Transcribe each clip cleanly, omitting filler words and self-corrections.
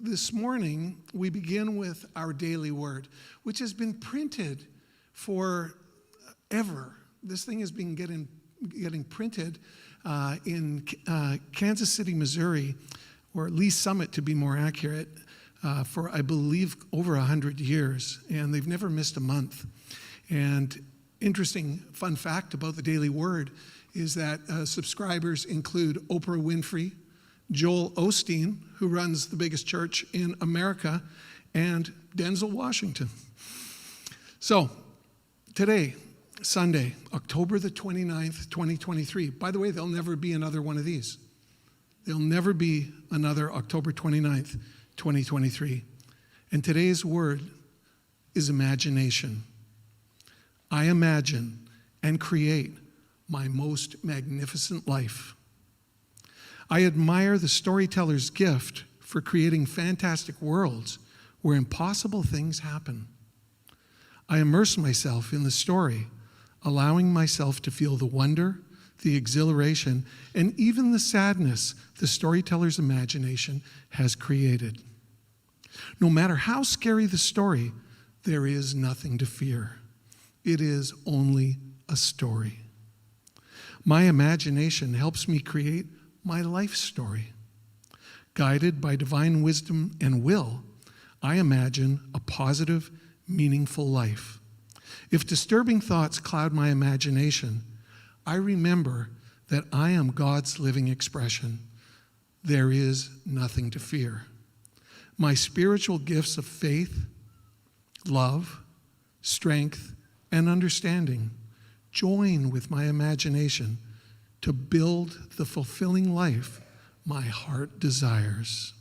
this morning, we begin with our daily word, which has been printed forever. This thing has been getting printed in Kansas City, Missouri, or Lee Summit to be more accurate, for, I believe, over 100 years, and they've never missed a month. And interesting fun fact about the Daily Word is that subscribers include Oprah Winfrey, Joel Osteen, who runs the biggest church in America, and Denzel Washington. So, today, Sunday, October the 29th, 2023. By the way, there'll never be another one of these. There'll never be another October 29th, 2023. And today's word is imagination. I imagine and create my most magnificent life. I admire the storyteller's gift for creating fantastic worlds where impossible things happen. I immerse myself in the story, allowing myself to feel the wonder, the exhilaration, and even the sadness the storyteller's imagination has created. No matter how scary the story, there is nothing to fear. It is only a story. My imagination helps me create my life story. Guided by divine wisdom and will, I imagine a positive, meaningful life. If disturbing thoughts cloud my imagination, I remember that I am God's living expression. There is nothing to fear. My spiritual gifts of faith, love, strength, and understanding join with my imagination to build the fulfilling life my heart desires.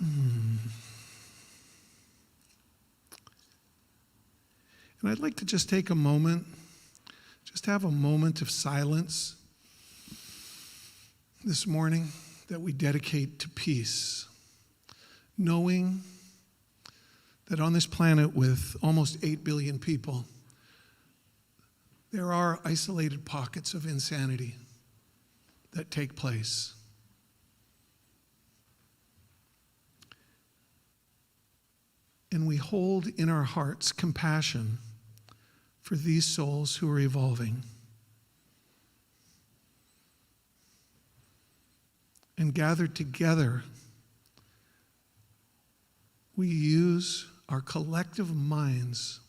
And I'd like to just take a moment, just have a moment of silence this morning that we dedicate to peace, knowing that on this planet with almost 8 billion people, there are isolated pockets of insanity that take place. And we hold in our hearts compassion for these souls who are evolving. And gathered together, we use our collective minds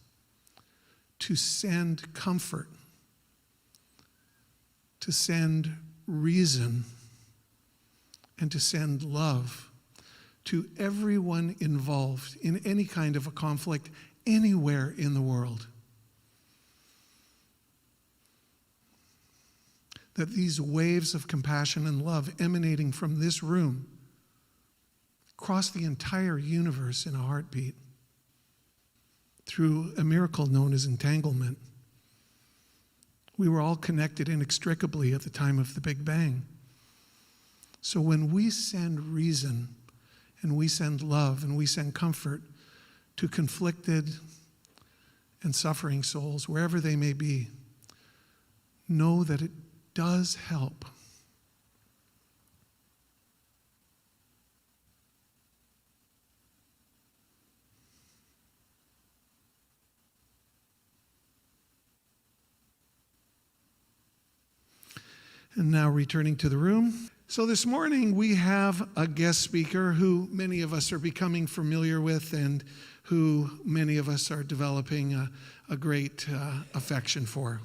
to send comfort, to send reason, and to send love to everyone involved in any kind of a conflict anywhere in the world. That these waves of compassion and love emanating from this room cross the entire universe in a heartbeat through a miracle known as entanglement. We were all connected inextricably at the time of the Big Bang. So when we send reason and we send love and we send comfort to conflicted and suffering souls, wherever they may be, know that it does help. And now returning to the room. So this morning we have a guest speaker who many of us are becoming familiar with and who many of us are developing a great affection for.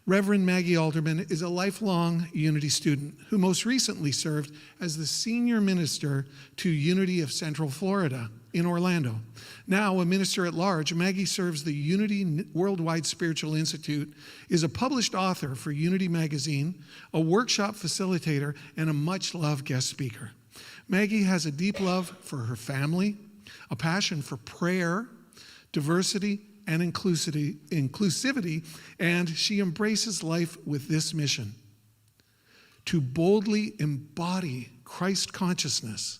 Reverend Maggie Alderman is a lifelong Unity student who most recently served as the senior minister to Unity of Central Florida in Orlando. Now a minister at large, Maggie serves the Unity Worldwide Spiritual Institute, is a published author for Unity Magazine, a workshop facilitator, and a much-loved guest speaker. Maggie has a deep love for her family, a passion for prayer, diversity, and inclusivity, and she embraces life with this mission: to boldly embody Christ consciousness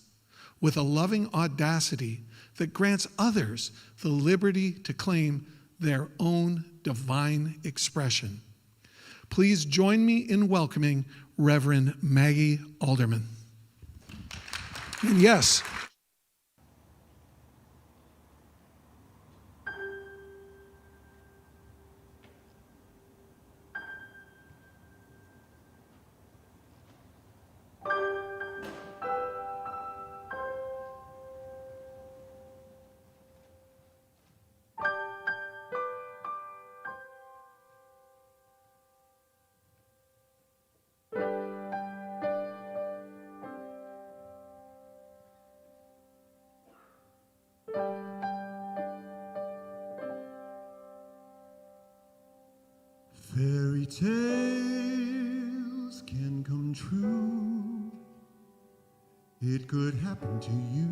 with a loving audacity that grants others the liberty to claim their own divine expression. Please join me in welcoming Reverend Maggie Alderman. And yes, fairy tales can come true. It could happen to you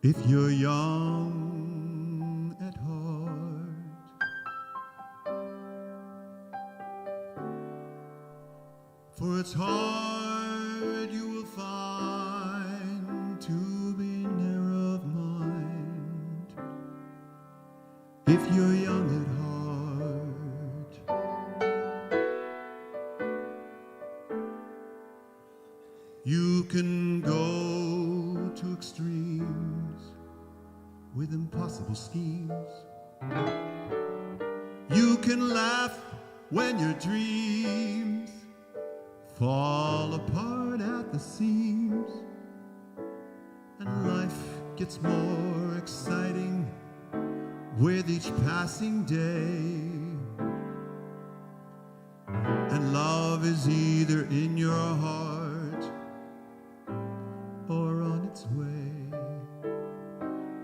if you're young at heart. For it's hard, you will find, to be near of mind if you're young at heart. You can go to extremes with impossible schemes. You can laugh when your dreams fall apart at the seams, and life gets more exciting with each passing day. And love is either in your heart or on its way.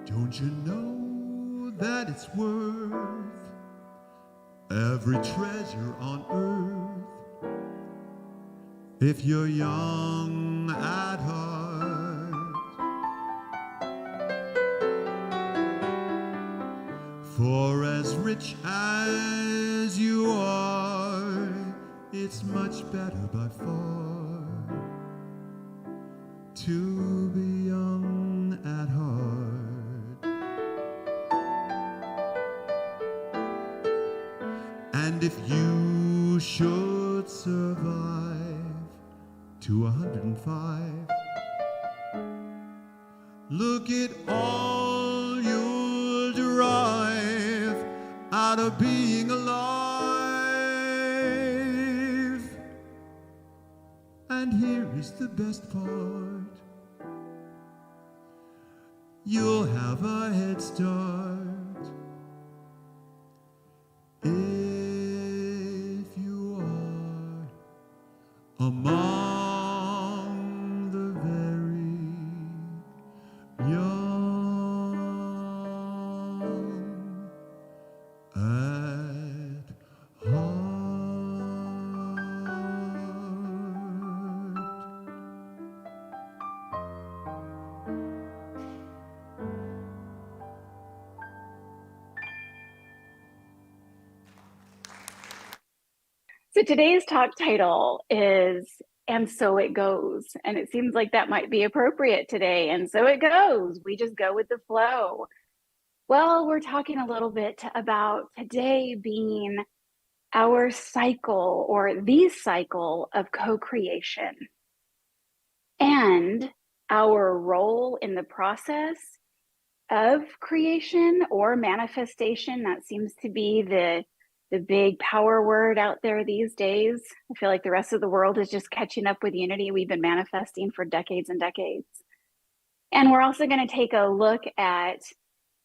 Don't you know that it's worth every treasure on earth if you're young at heart? For as rich as you are, it's much better by far to be young at heart. And if you should survive to 105, look at all you'll derive out of being alive. And here is the best part: you'll have a head start if you are among the very young at heart. So today's talk title is "And So It Goes," and it seems like that might be appropriate today. And so it goes. We just go with the flow. Well, we're talking a little bit about today being our cycle, or the cycle, of co-creation and our role in the process of creation or manifestation. That seems to be the big power word out there these days. I feel like the rest of the world is just catching up with unity we've been manifesting for decades and decades. And we're also going to take a look at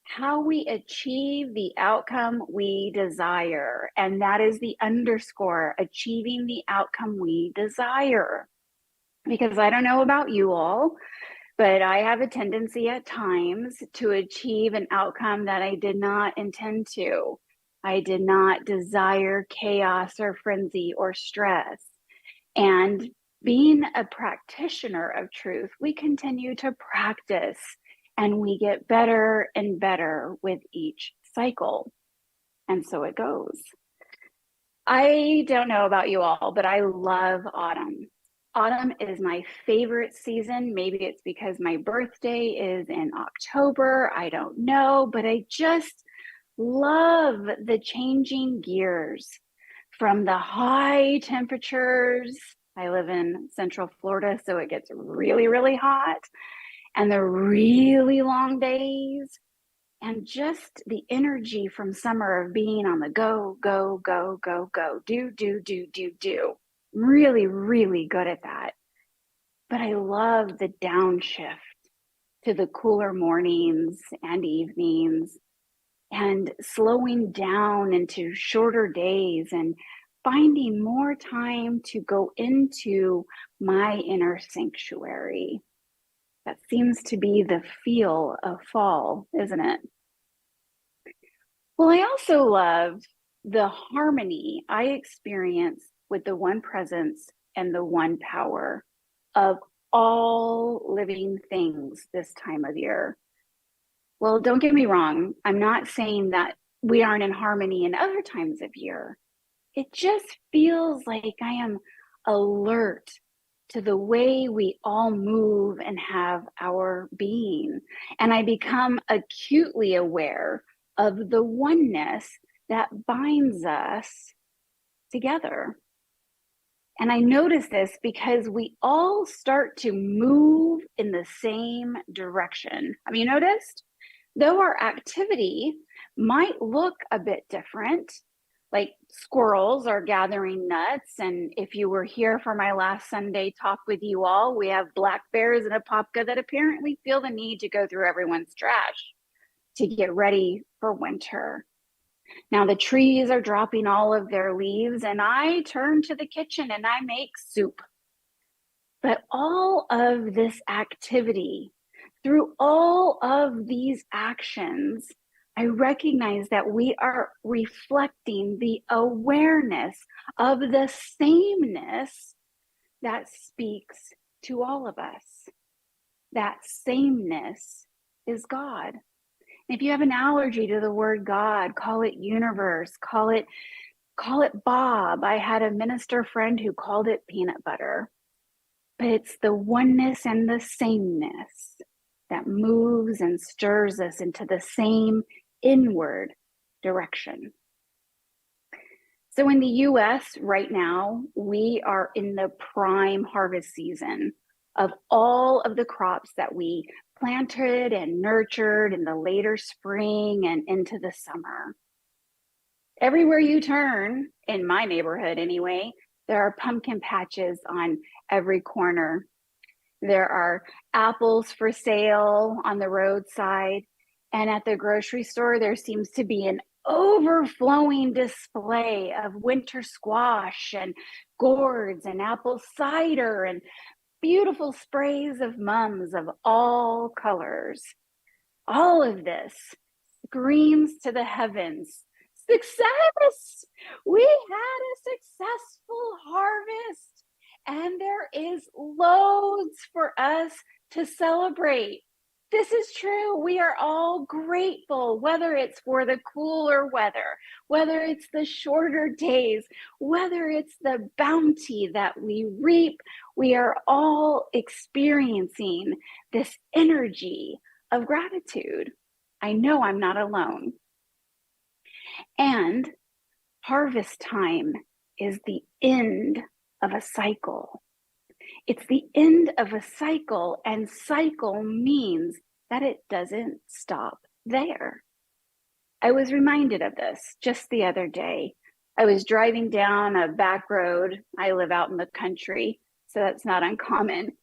how we achieve the outcome we desire. And that is the underscore: achieving the outcome we desire. Because I don't know about you all, but I have a tendency at times to achieve an outcome that I did not intend to. I did not desire chaos or frenzy or stress. And being a practitioner of truth, we continue to practice and we get better and better with each cycle. And so it goes. I don't know about you all, but I love autumn. Autumn is my favorite season. Maybe it's because my birthday is in October. I don't know, but I just love the changing gears from the high temperatures. I live in Central Florida, so it gets really, really hot, and the really long days, and just the energy from summer of being on the go, go, go, go, go, do, do, do, do, do. Really, really good at that. But I love the downshift to the cooler mornings and evenings and slowing down into shorter days and finding more time to go into my inner sanctuary. That seems to be the feel of fall, isn't it? Well, I also love the harmony I experience with the one presence and the one power of all living things this time of year. Well, don't get me wrong. I'm not saying that we aren't in harmony in other times of year. It just feels like I am alert to the way we all move and have our being. And I become acutely aware of the oneness that binds us together. And I notice this because we all start to move in the same direction. Have you noticed? Though our activity might look a bit different, like squirrels are gathering nuts. And if you were here for my last Sunday talk with you all, we have black bears and a popka that apparently feel the need to go through everyone's trash to get ready for winter. Now the trees are dropping all of their leaves, and I turn to the kitchen and I make soup. But all of this activity, through all of these actions, I recognize that we are reflecting the awareness of the sameness that speaks to all of us. That sameness is God. If you have an allergy to the word God, call it universe, call it Bob. I had a minister friend who called it peanut butter. But it's the oneness and the sameness that moves and stirs us into the same inward direction. So in the US right now, we are in the prime harvest season of all of the crops that we planted and nurtured in the later spring and into the summer. Everywhere you turn, in my neighborhood anyway, there are pumpkin patches on every corner. There are apples for sale on the roadside. And at the grocery store, there seems to be an overflowing display of winter squash and gourds and apple cider and beautiful sprays of mums of all colors. All of this screams to the heavens, success! We had a successful harvest, and there is loads for us to celebrate. This is true. We are all grateful, whether it's for the cooler weather, whether it's the shorter days, whether it's the bounty that we reap. We are all experiencing this energy of gratitude. I know I'm not alone. And harvest time is the end of a cycle. It's the end of a cycle, and cycle means that it doesn't stop there. I was reminded of this just the other day. I was driving down a back road. I live out in the country, so that's not uncommon.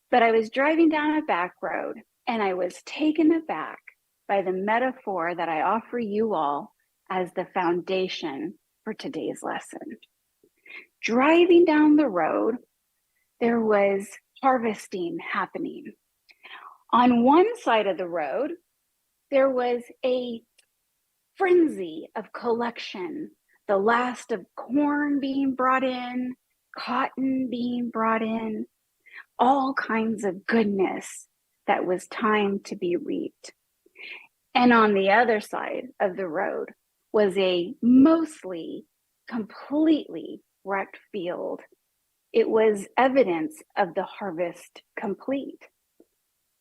But I was driving down a back road, and I was taken aback by the metaphor that I offer you all as the foundation for today's lesson. Driving down the road, there was harvesting happening. On one side of the road, there was a frenzy of collection, the last of corn being brought in, cotton being brought in, all kinds of goodness that was time to be reaped. And on the other side of the road was a mostly completely wrecked field. It was evidence of the harvest complete.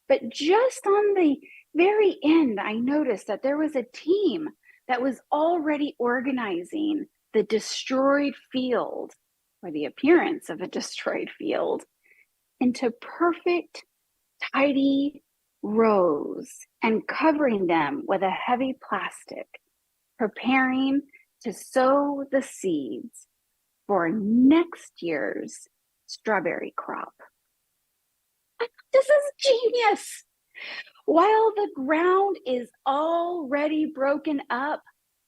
But just on the very end, I noticed that there was a team that was already organizing the destroyed field or the appearance of a destroyed field into perfect, tidy rows and covering them with a heavy plastic, preparing to sow the seeds for next year's strawberry crop. This is genius. While the ground is already broken up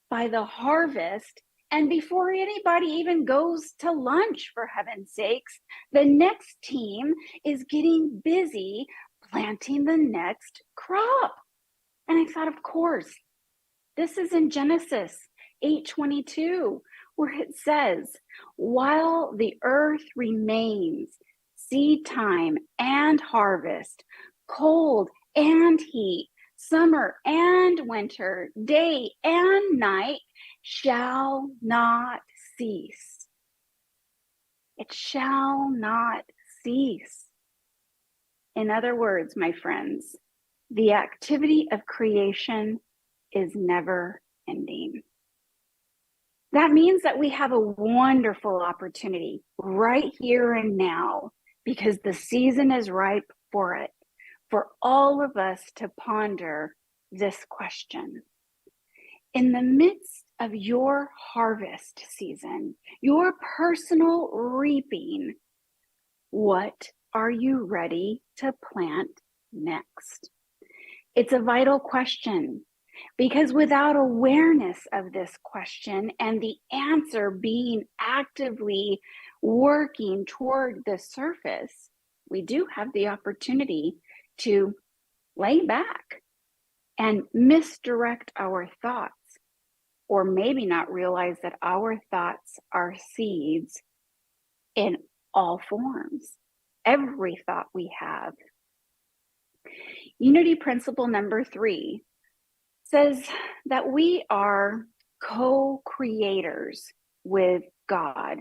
by the harvest, and before anybody even goes to lunch, for heaven's sakes, the next team is getting busy planting the next crop. And I thought, of course, this is in Genesis 8:22, where it says, while the earth remains, seed time and harvest, cold and heat, summer and winter, day and night shall not cease. It shall not cease. In other words, my friends, the activity of creation is never ending. That means that we have a wonderful opportunity right here and now, because the season is ripe for it, for all of us to ponder this question. In the midst of your harvest season, your personal reaping, what are you ready to plant next? It's a vital question, because without awareness of this question and the answer being actively working toward the surface, we do have the opportunity to lay back and misdirect our thoughts, or maybe not realize that our thoughts are seeds in all forms, every thought we have. Unity principle number 3 says that we are co-creators with God.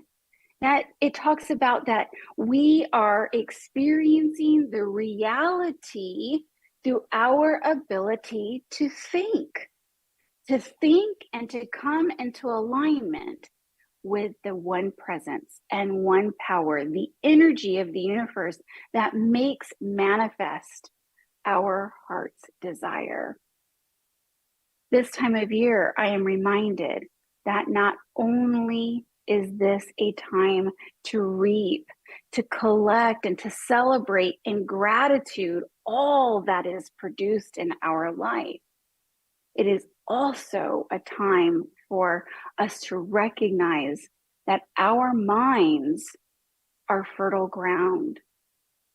That it talks about that we are experiencing the reality through our ability to think and to come into alignment with the one presence and one power, the energy of the universe that makes manifest our heart's desire. This time of year, I am reminded that not only is this a time to reap, to collect, and to celebrate in gratitude all that is produced in our life, it is also a time for us to recognize that our minds are fertile ground,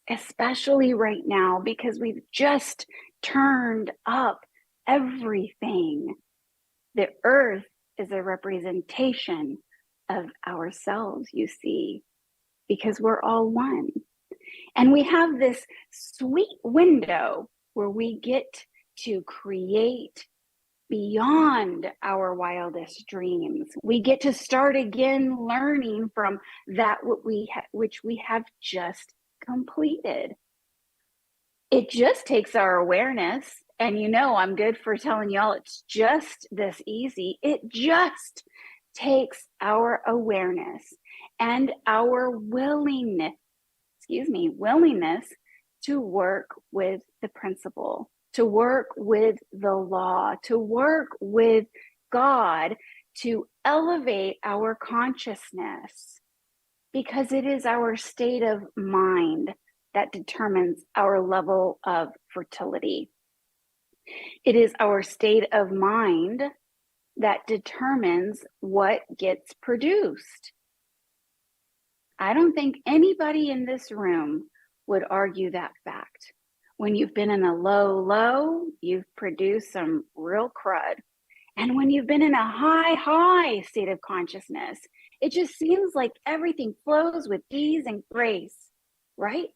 especially right now, because we've just turned up everything. The earth is a representation of ourselves, you see, because we're all one. And we have this sweet window where we get to create beyond our wildest dreams. We get to start again learning from that which we have just completed. It just takes our awareness. And you know, I'm good for telling y'all it's just this easy. It just takes our awareness and our willingness to work with the principle, to work with the law, to work with God, to elevate our consciousness, because it is our state of mind that determines our level of fertility. It is our state of mind that determines what gets produced. I don't think anybody in this room would argue that fact. When you've been in a low, you've produced some real crud. And when you've been in a high state of consciousness, it just seems like everything flows with ease and grace, right?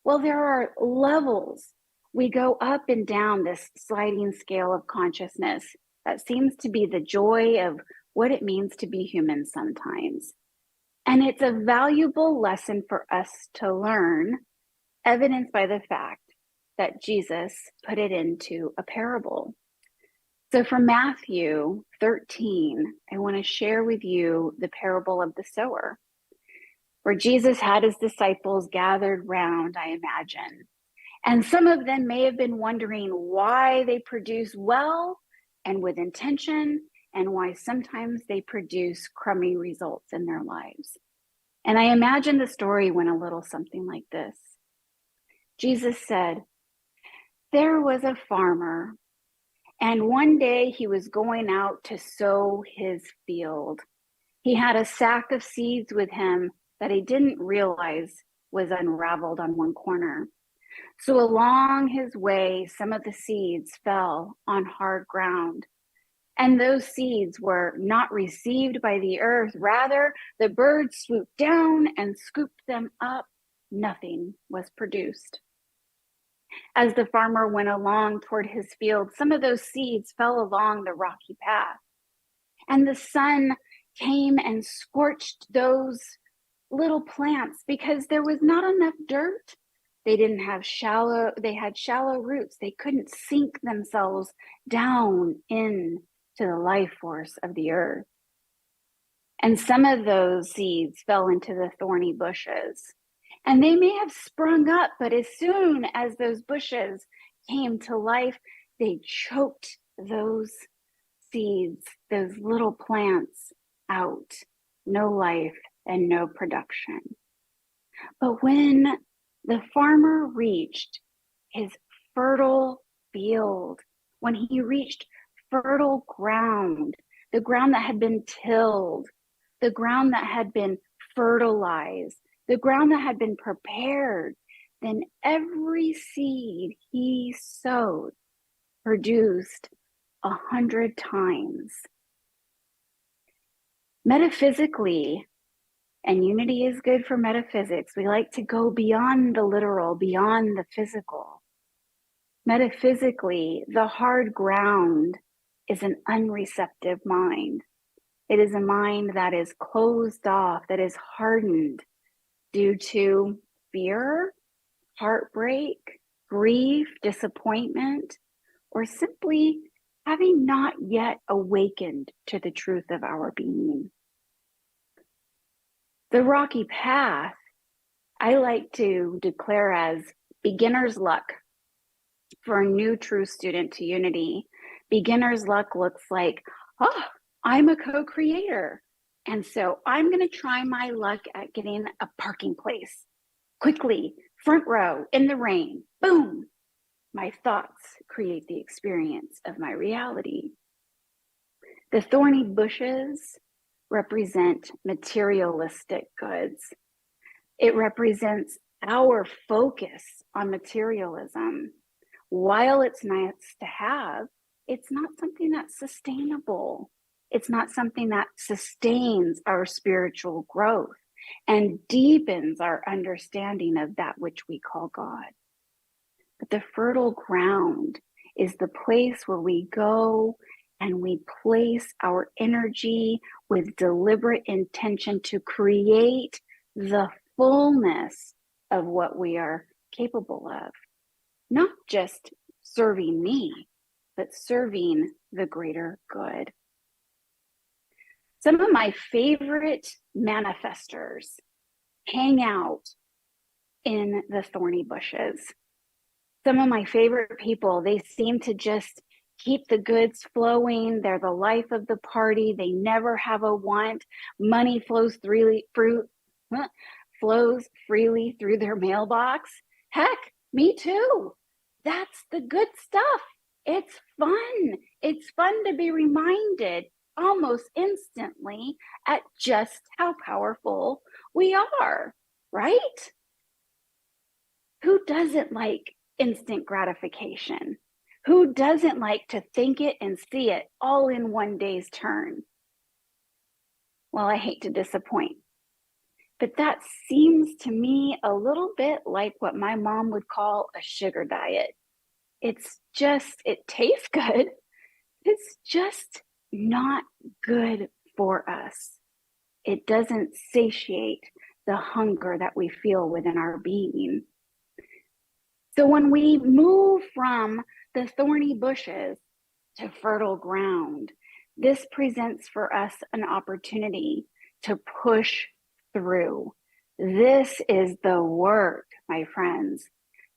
Well, there are levels. We go up and down this sliding scale of consciousness. That seems to be the joy of what it means to be human sometimes. And it's a valuable lesson for us to learn, evidenced by the fact that Jesus put it into a parable. So from Matthew 13, I want to share with you the parable of the sower. where Jesus had his disciples gathered round, I imagine. And some of them may have been wondering why they produce well and with intention, and why sometimes they produce crummy results in their lives. And I imagine the story went a little something like this. Jesus said, there was a farmer, and one day he was going out to sow his field. He had a sack of seeds with him that he didn't realize was unraveled on one corner. So along his way, some of the seeds fell on hard ground. And those seeds were not received by the earth. Rather, the birds swooped down and scooped them up. Nothing was produced. As the farmer went along toward his field, some of those seeds fell along the rocky path. And the sun came and scorched those little plants because there was not enough dirt. They had shallow roots. They couldn't sink themselves down into the life force of the earth. And some of those seeds fell into the thorny bushes. And they may have sprung up, but as soon as those bushes came to life, they choked those seeds, those little plants out. No life and no production. But when the farmer reached his fertile field, when he reached fertile ground, the ground that had been tilled, the ground that had been fertilized, the ground that had been prepared, then every seed he sowed produced 100 times. Metaphysically, and unity is good for metaphysics, we like to go beyond the literal, beyond the physical. Metaphysically, the hard ground is an unreceptive mind. It is a mind that is closed off, that is hardened due to fear, heartbreak, grief, disappointment, or simply having not yet awakened to the truth of our being. The rocky path, I like to declare as beginner's luck for a new true student to unity. Beginner's luck looks like, I'm a co-creator. And so I'm going to try my luck at getting a parking place. Quickly, front row, in the rain, boom. My thoughts create the experience of my reality. The thorny bushes represent materialistic goods. It represents our focus on materialism. While it's nice to have, it's not something that's sustainable. It's not something that sustains our spiritual growth and deepens our understanding of that which we call God. But the fertile ground is the place where we go and we place our energy with deliberate intention to create the fullness of what we are capable of. Not just serving me, but serving the greater good. Some of my favorite manifestors hang out in the thorny bushes. Some of my favorite people, they seem to just keep the goods flowing. They're the life of the party. They never have a want. Money flows freely through their mailbox. Heck, me too. That's the good stuff. It's fun. It's fun to be reminded almost instantly at just how powerful we are, right? Who doesn't like instant gratification? Who doesn't like to think it and see it all in one day's turn? Well, I hate to disappoint, but that seems to me a little bit like what my mom would call a sugar diet. It tastes good. It's just not good for us. It doesn't satiate the hunger that we feel within our being. So when we move from the thorny bushes to fertile ground, this presents for us an opportunity to push through. This is the work, my friends.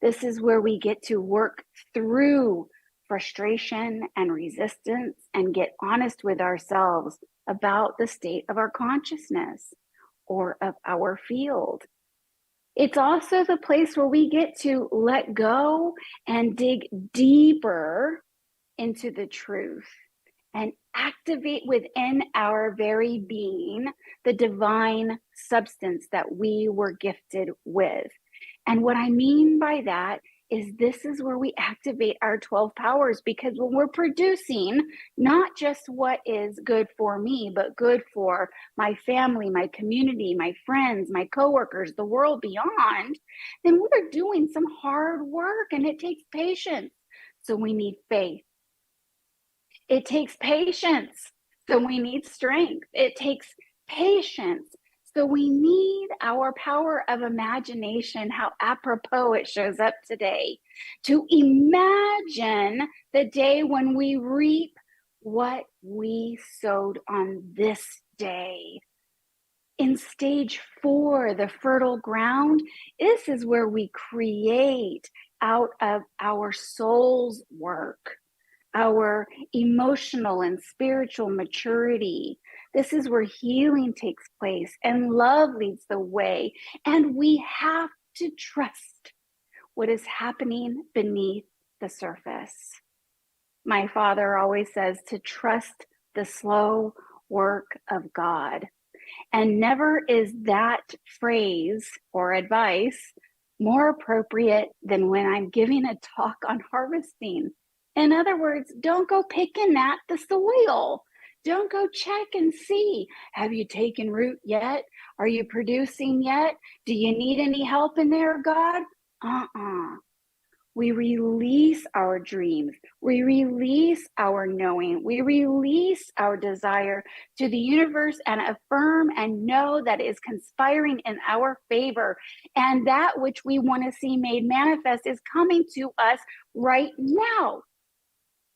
This is where we get to work through frustration and resistance and get honest with ourselves about the state of our consciousness or of our field. It's also the place where we get to let go and dig deeper into the truth and activate within our very being the divine substance that we were gifted with. And what I mean by that is this is where we activate our 12 powers, because when we're producing not just what is good for me, but good for my family, my community, my friends, my coworkers, the world beyond, then we're doing some hard work and it takes patience. So we need faith. It takes patience. So we need strength. It takes patience. So we need our power of imagination, how apropos it shows up today, to imagine the day when we reap what we sowed on this day. In stage 4, the fertile ground, this is where we create out of our soul's work, our emotional and spiritual maturity. This is where healing takes place and love leads the way. And we have to trust what is happening beneath the surface. My father always says to trust the slow work of God. And never is that phrase or advice more appropriate than when I'm giving a talk on harvesting. In other words, don't go picking at the soil. Don't go check and see. Have you taken root yet? Are you producing yet? Do you need any help in there, God? We release our dreams. We release our knowing. We release our desire to the universe and affirm and know that it is conspiring in our favor. And that which we want to see made manifest is coming to us right now.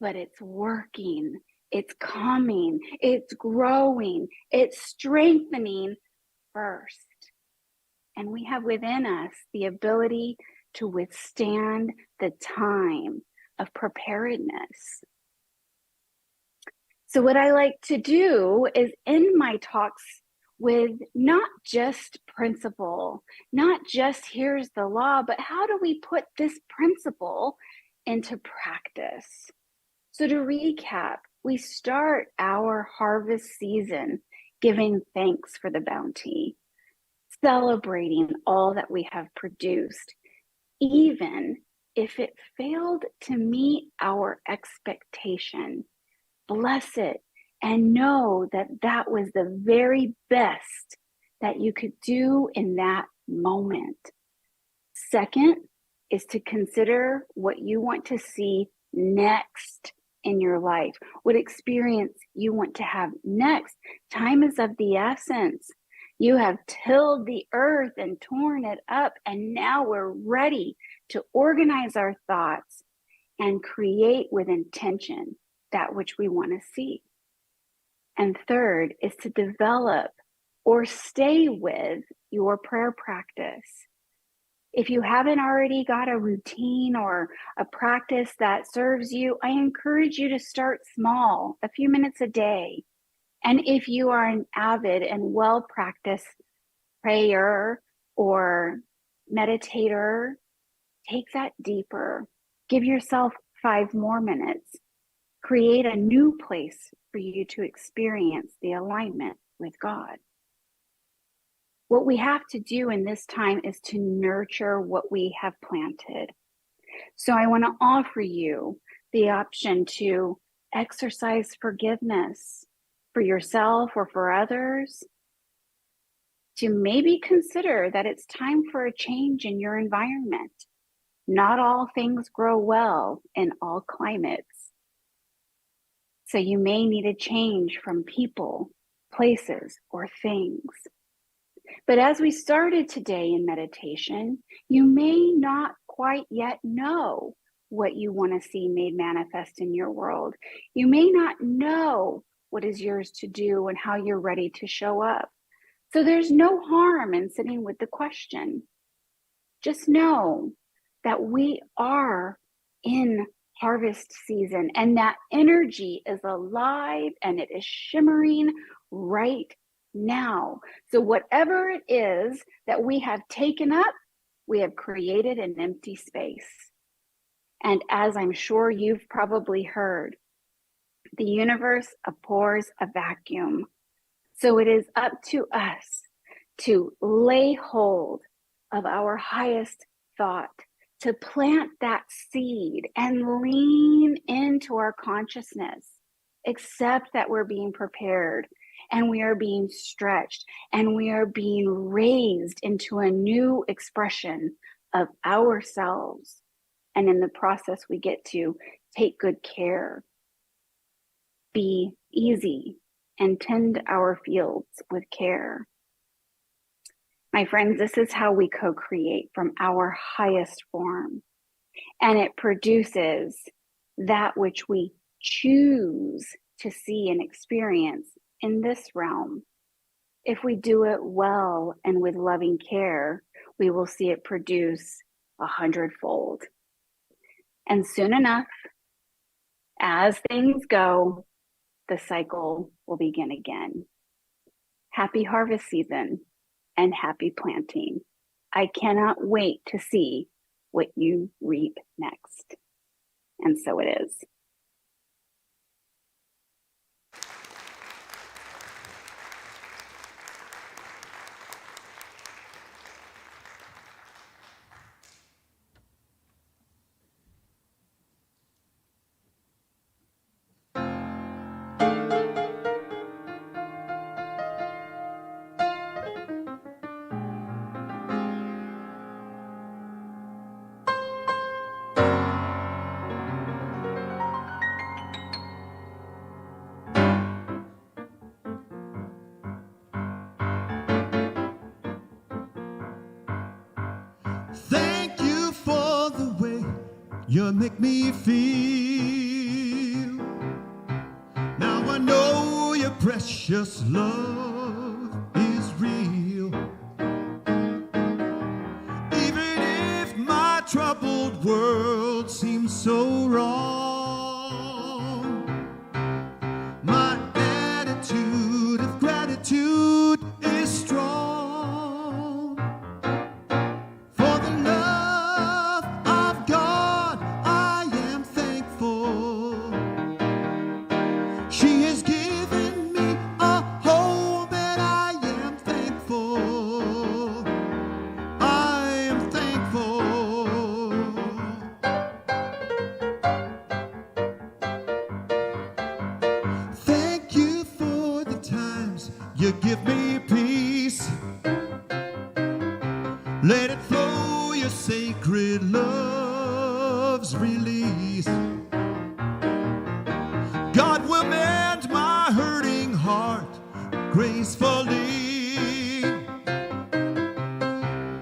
But it's working. It's coming. It's growing. It's strengthening first. And we have within us the ability to withstand the time of preparedness. So what I like to do is end my talks with not just principle, not just here's the law, but how do we put this principle into practice? So to recap, we start our harvest season giving thanks for the bounty, celebrating all that we have produced, even if it failed to meet our expectation. Bless it and know that that was the very best that you could do in that moment. Second is to consider what you want to see next in your life, what experience you want to have next. Time is of the essence. You have tilled the earth and torn it up, and now we're ready to organize our thoughts and create with intention that which we want to see. And third is to develop or stay with your prayer practice. If you haven't already got a routine or a practice that serves you, I encourage you to start small, a few minutes a day. And if you are an avid and well-practiced prayer or meditator, take that deeper. Give yourself 5 more minutes. Create a new place for you to experience the alignment with God. What we have to do in this time is to nurture what we have planted. So I want to offer you the option to exercise forgiveness for yourself or for others, to maybe consider that it's time for a change in your environment. Not all things grow well in all climates. So you may need a change from people, places, or things. But as we started today in meditation, you may not quite yet know what you want to see made manifest in your world. You may not know what is yours to do and how you're ready to show up. So there's no harm in sitting with the question. Just know that we are in harvest season and that energy is alive and it is shimmering right now. So whatever it is that we have taken up, we have created an empty space. And as I'm sure you've probably heard, the universe abhors a vacuum. So it is up to us to lay hold of our highest thought, to plant that seed and lean into our consciousness, accept that we're being prepared and we are being stretched and we are being raised into a new expression of ourselves. And in the process, we get to take good care, be easy, and tend our fields with care. My friends, this is how we co-create from our highest form. And it produces that which we choose to see and experience in this realm. If we do it well and with loving care, we will see it produce 100-fold. And soon enough, as things go, the cycle will begin again. Happy harvest season and happy planting. I cannot wait to see what you reap next. And so it is. Thank you for the way you make me feel. Now I know your precious love is real. Even if my troubled world seems so wrong, my attitude of gratitude is strong. For the love of God, I am thankful. She has given me a home and I am thankful. I am thankful. Thank you for the times you give me peace. Let it flow, your sacred love's release. God will mend my hurting heart gracefully.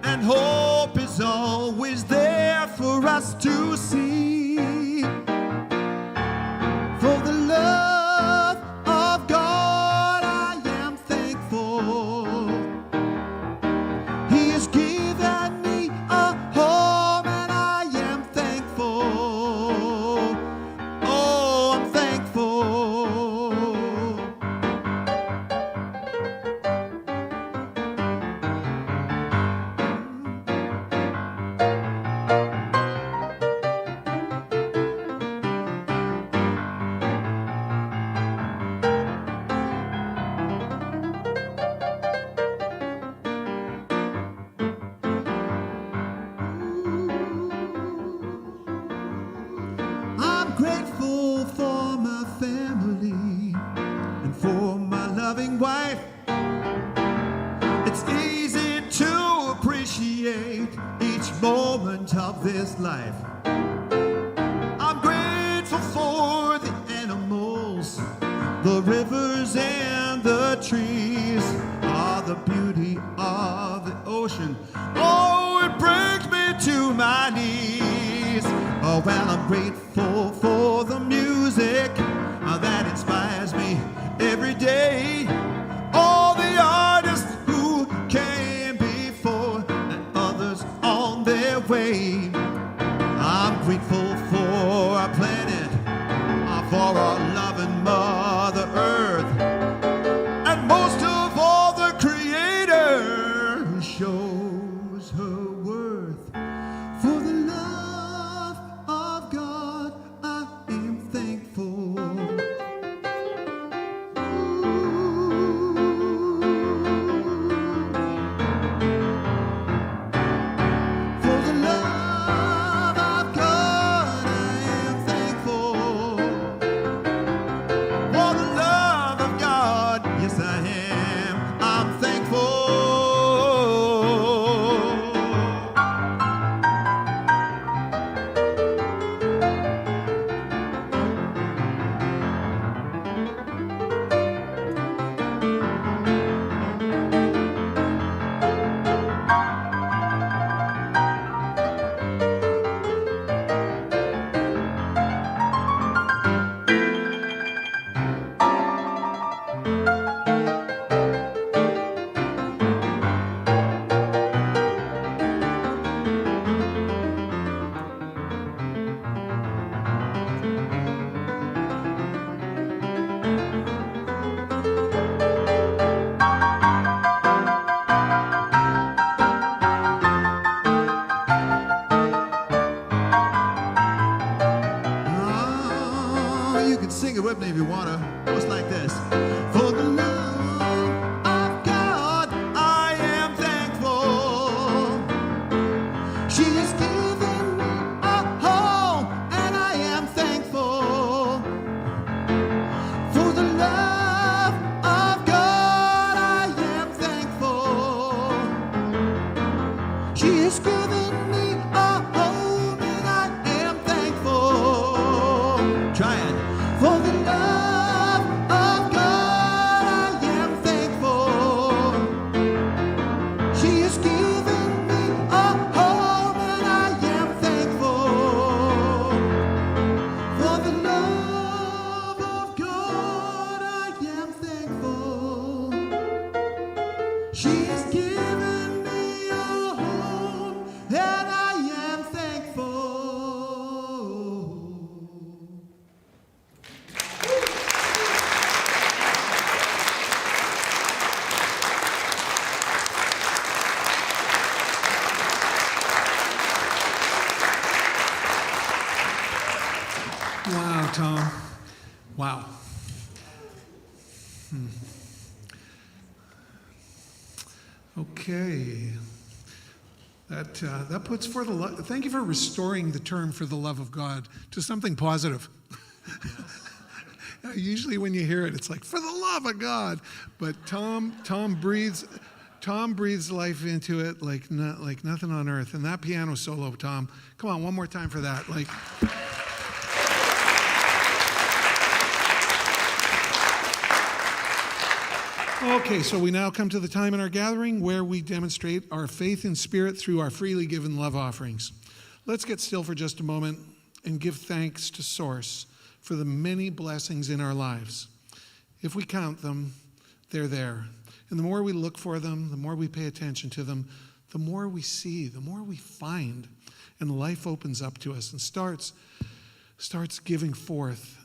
And hope is always there for us to see. For the love of God, I am thankful. He has given me a home and I am thankful. Oh, I'm thankful. I'm grateful for my family and for my loving wife. It's easy to appreciate each moment of this life. I'm grateful for the animals, the rivers and the trees, all the beauty of the ocean. Oh, it brings me to my knees. Oh, well, I'm grateful for the music that inspires me every day. All the artists who way. I'm grateful for our planet, for our loving Mother Earth, and most of all the Creator who shows her worth. For the love of God, I am thankful. For the love of God, I am thankful. For the love of God, yes I am. I'm thankful. Oh, you can sing it with me if you want to. Goes like this. For the love of God, I am thankful. She has given me a home, and I am thankful. For the love of God, I am thankful. She has given me a home, and I am thankful. Try it. For the love of God, I am thankful. She has given me a home, and I am thankful. For the love of God, I am thankful. She has given me a home, and I am thankful. Wow, Tom. Wow. Okay. That puts for the thank you for restoring the term for the love of God to something positive. Usually when you hear it, it's like for the love of God, but Tom breathes life into it like nothing on earth. And that piano solo, Tom, come on, one more time for that. Like. Okay, so we now come to the time in our gathering where we demonstrate our faith in spirit through our freely given love offerings. Let's get still for just a moment and give thanks to Source for the many blessings in our lives. If we count them, they're there. And the more we look for them, the more we pay attention to them, the more we see, the more we find, and life opens up to us and starts giving forth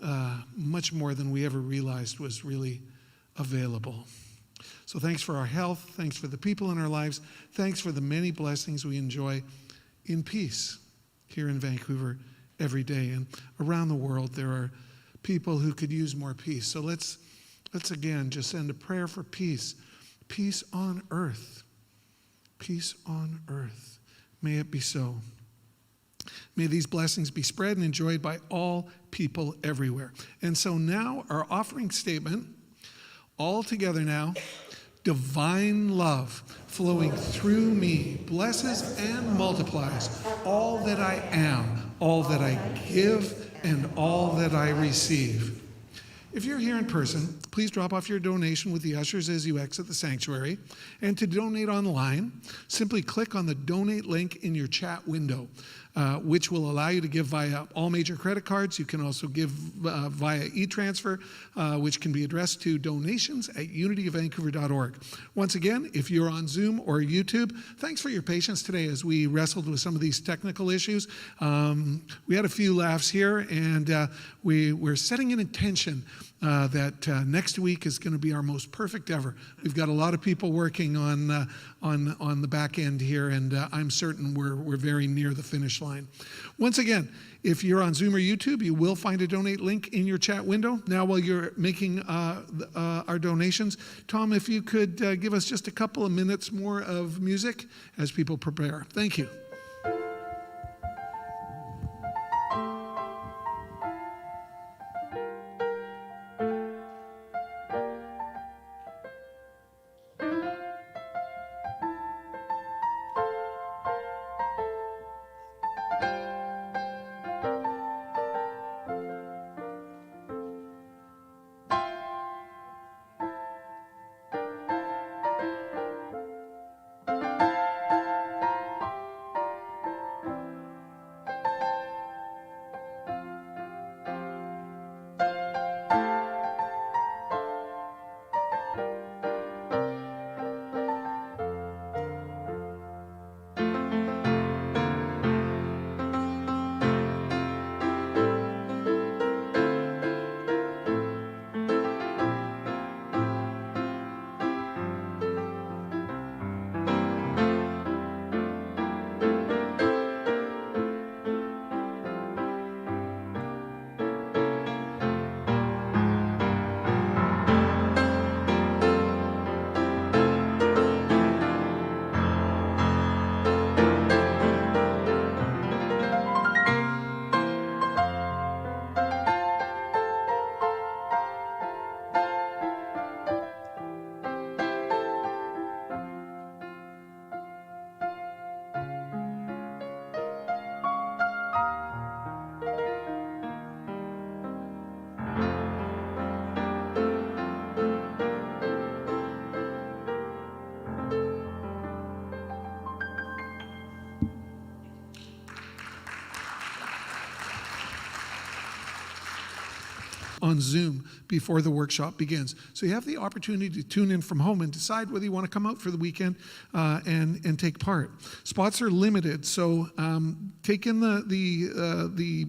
much more than we ever realized was really available. So thanks for our health. Thanks for the people in our lives. Thanks for the many blessings we enjoy in peace here in Vancouver every day. And around the world, there are people who could use more peace. So let's again just send a prayer for peace. Peace on earth. Peace on earth. May it be so. May these blessings be spread and enjoyed by all people everywhere. And so now our offering statement, all together now, divine love flowing through me blesses and multiplies all that I am, all that I give, and all that I receive. If you're here in person, please drop off your donation with the ushers as you exit the sanctuary. And to donate online, simply click on the donate link in your chat window, which will allow you to give via all major credit cards. You can also give via e-transfer, which can be addressed to donations@unityofvancouver.org. Once again, if you're on Zoom or YouTube, thanks for your patience today as we wrestled with some of these technical issues. We had a few laughs here, and we're setting an intention that next week is going to be our most perfect ever. We've got a lot of people working on the back end here, and I'm certain we're very near the finish line. Once again, if you're on Zoom or YouTube, you will find a donate link in your chat window. Now, while you're making our donations, Tom, if you could give us just a couple of minutes more of music as people prepare. Thank you. On Zoom before the workshop begins. So you have the opportunity to tune in from home and decide whether you want to come out for the weekend and take part. Spots are limited, so take in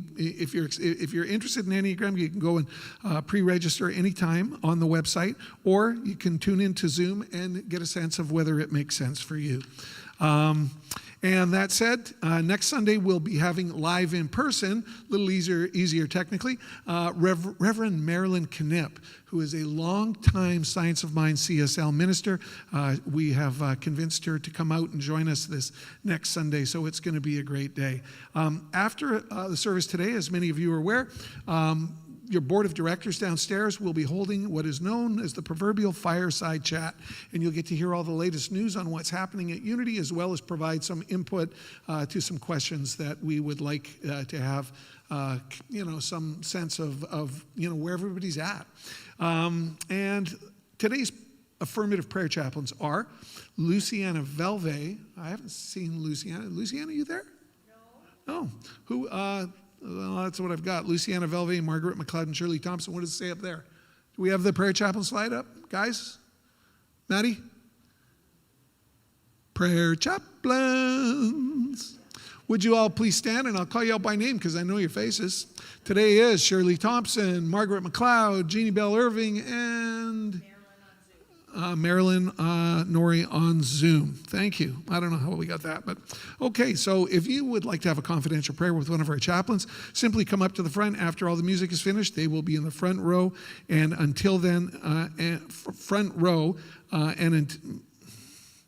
if you're interested in Enneagram, you can go and pre-register anytime on the website, or you can tune into Zoom and get a sense of whether it makes sense for you. And that said, next Sunday we'll be having live in person, a little easier technically, Reverend Marilyn Knipp, who is a long-time Science of Mind CSL minister. We have convinced her to come out and join us this next Sunday, so it's going to be a great day. After the service today, as many of you are aware, your board of directors downstairs will be holding what is known as the proverbial fireside chat, and you'll get to hear all the latest news on what's happening at Unity, as well as provide some input to some questions that we would like to have, some sense of where everybody's at. And today's affirmative prayer chaplains are Luciana Velve. I haven't seen Luciana. Luciana, you there? No. Who? Well, that's what I've got. Luciana Velve, Margaret McLeod, and Shirley Thompson. What does it say up there? Do we have the prayer chaplain slide up, guys? Maddie? Prayer chaplains. Would you all please stand, and I'll call you out by name because I know your faces. Today is Shirley Thompson, Margaret McLeod, Jeannie Bell Irving, and Marilyn Nori on Zoom. Thank you. I don't know how we got that, but okay. So if you would like to have a confidential prayer with one of our chaplains, simply come up to the front after all the music is finished. They will be in the front row, and until then,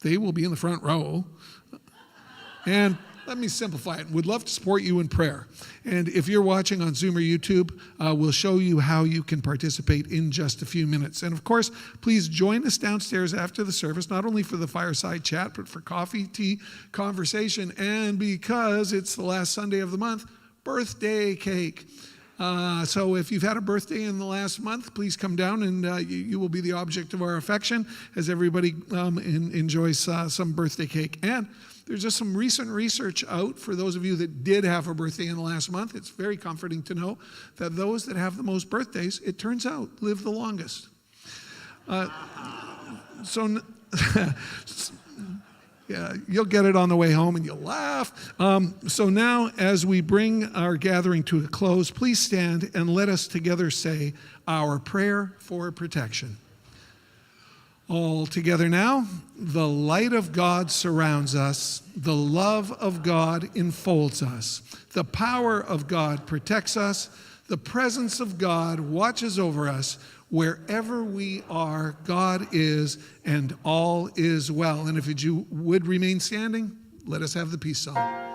they will be in the front row. And let me simplify it. We'd love to support you in prayer. And if you're watching on Zoom or YouTube, we'll show you how you can participate in just a few minutes. And of course, please join us downstairs after the service, not only for the fireside chat, but for coffee, tea, conversation, and because it's the last Sunday of the month, birthday cake. So if you've had a birthday in the last month, please come down and you will be the object of our affection as everybody enjoys some birthday cake. And there's just some recent research out for those of you that did have a birthday in the last month. It's very comforting to know that those that have the most birthdays, it turns out, live the longest. Yeah, you'll get it on the way home and you'll laugh. So now, as we bring our gathering to a close, please stand and let us together say our prayer for protection. All together now, the light of God surrounds us, the love of God enfolds us, the power of God protects us, the presence of God watches over us. Wherever we are, God is, and all is well. And if you would remain standing, let us have the peace song.